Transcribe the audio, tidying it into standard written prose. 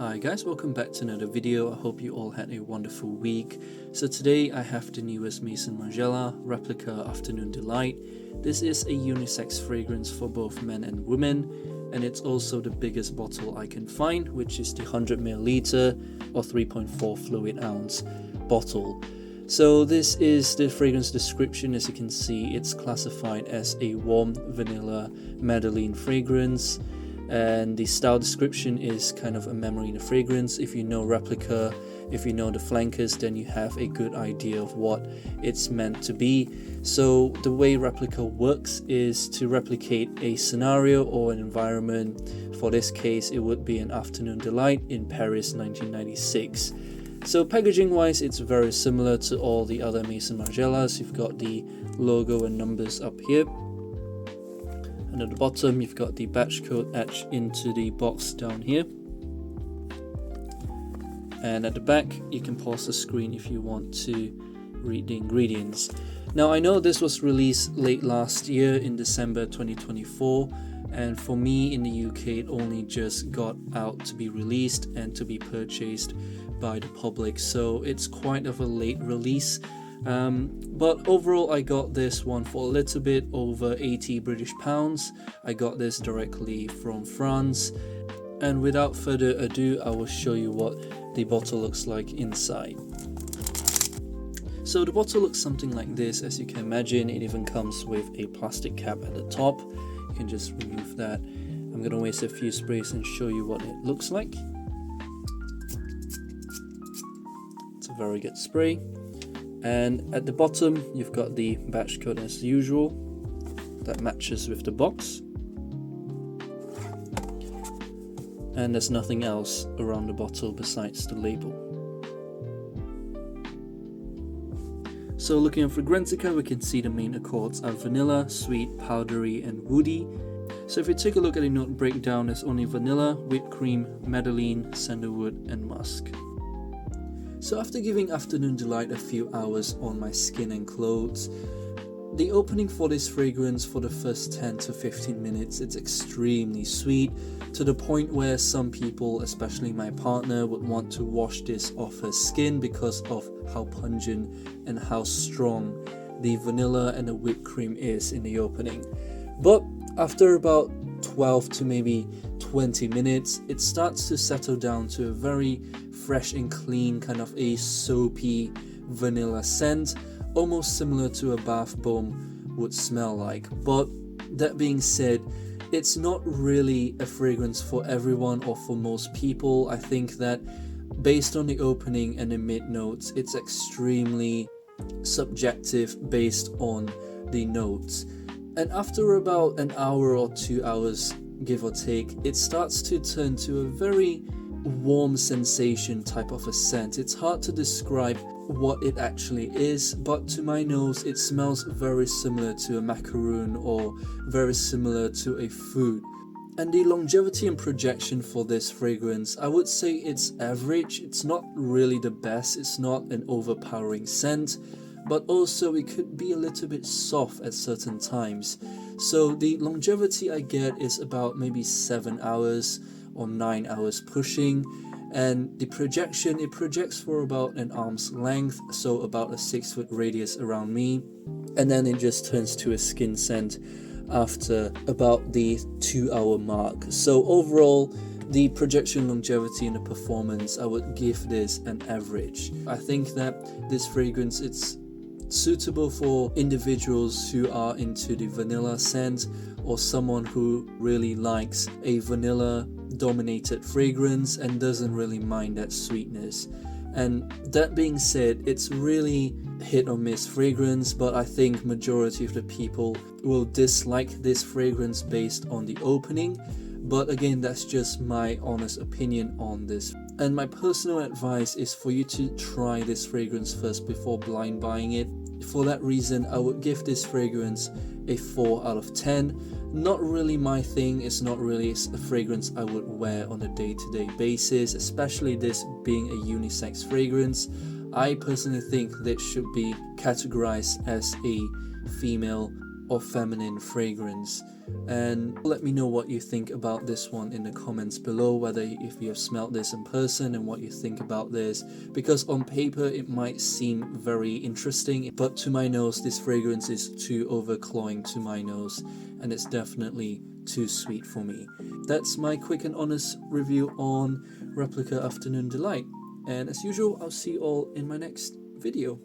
Hi guys, welcome back to another video. I hope you all had a wonderful week. So today I have the newest Maison Margiela Replica Afternoon Delight. This is a unisex fragrance for both men and women, and it's also the biggest bottle I can find, which is the 100ml or 3.4 fluid ounce bottle. So this is the fragrance description. As you can see, it's classified as a warm vanilla Madeleine fragrance. And the style description is kind of a memory in a fragrance. If you know Replica, if you know the flankers, then you have a good idea of what it's meant to be. So the way Replica works is to replicate a scenario or an environment. For this case, it would be an afternoon delight in Paris 1996. So packaging wise, it's very similar to all the other Maison Margielas. You've got the logo and numbers up here. And at the bottom, you've got the batch code etched into the box down here. And at the back, you can pause the screen if you want to read the ingredients. Now, I know this was released late last year in December 2024. And for me in the UK, it only just got out to be released and to be purchased by the public. So it's quite of a late release. But overall, I got this one for a little bit over 80 British pounds. I got this directly from France. And without further ado, I will show you what the bottle looks like inside. So the bottle looks something like this. As you can imagine, it even comes with a plastic cap at the top. You can just remove that. I'm going to waste a few sprays and show you what it looks like. It's a very good spray. And at the bottom, you've got the batch code as usual that matches with the box. And there's nothing else around the bottle besides the label. So looking at Fragrantica, we can see the main accords are vanilla, sweet, powdery, and woody. So if you take a look at the note breakdown, there's only vanilla, whipped cream, Madeleine, sandalwood, and musk. So after giving Afternoon Delight a few hours on my skin and clothes, the opening for this fragrance for the first 10 to 15 minutes, it's extremely sweet, to the point where some people, especially my partner, would want to wash this off her skin because of how pungent and how strong the vanilla and the whipped cream is in the opening. But after about 12 to maybe 20 minutes, it starts to settle down to a very fresh and clean, kind of a soapy vanilla scent, almost similar to a bath bomb would smell like. But that being said, it's not really a fragrance for everyone or for most people. I think that based on the opening and the mid notes, it's extremely subjective based on the notes. And after about an hour or 2 hours, give or take, it starts to turn to a very warm sensation type of a scent. It's hard to describe what it actually is, but to my nose it smells very similar to a macaroon or very similar to a food. And the longevity and projection for this fragrance, I would say it's average. It's not really the best, it's not an overpowering scent, but also it could be a little bit soft at certain times. So the longevity I get is about maybe 7 hours or 9 hours pushing, and the projection, it projects for about an arm's length, so about a 6 foot radius around me, and then it just turns to a skin scent after about the 2 hour mark. So overall, the projection, longevity, and the performance, I would give this an average. I think that this fragrance, it's suitable for individuals who are into the vanilla scent, or someone who really likes a vanilla dominated fragrance and doesn't really mind that sweetness. And that being said, it's really hit or miss fragrance, but I think majority of the people will dislike this fragrance based on the opening. But again, that's just my honest opinion on this. And my personal advice is for you to try this fragrance first before blind buying it. For that reason, I would give this fragrance a 4 out of 10. Not really my thing. It's not really a fragrance I would wear on a day-to-day basis, especially this being a unisex fragrance. I personally think that should be categorized as a female or feminine fragrance. And let me know what you think about this one in the comments below, whether if you have smelled this in person and what you think about this, because on paper it might seem very interesting, but to my nose this fragrance is too overcloying to my nose, and it's definitely too sweet for me. That's my quick and honest review on Replica Afternoon Delight, and as usual I'll see you all in my next video.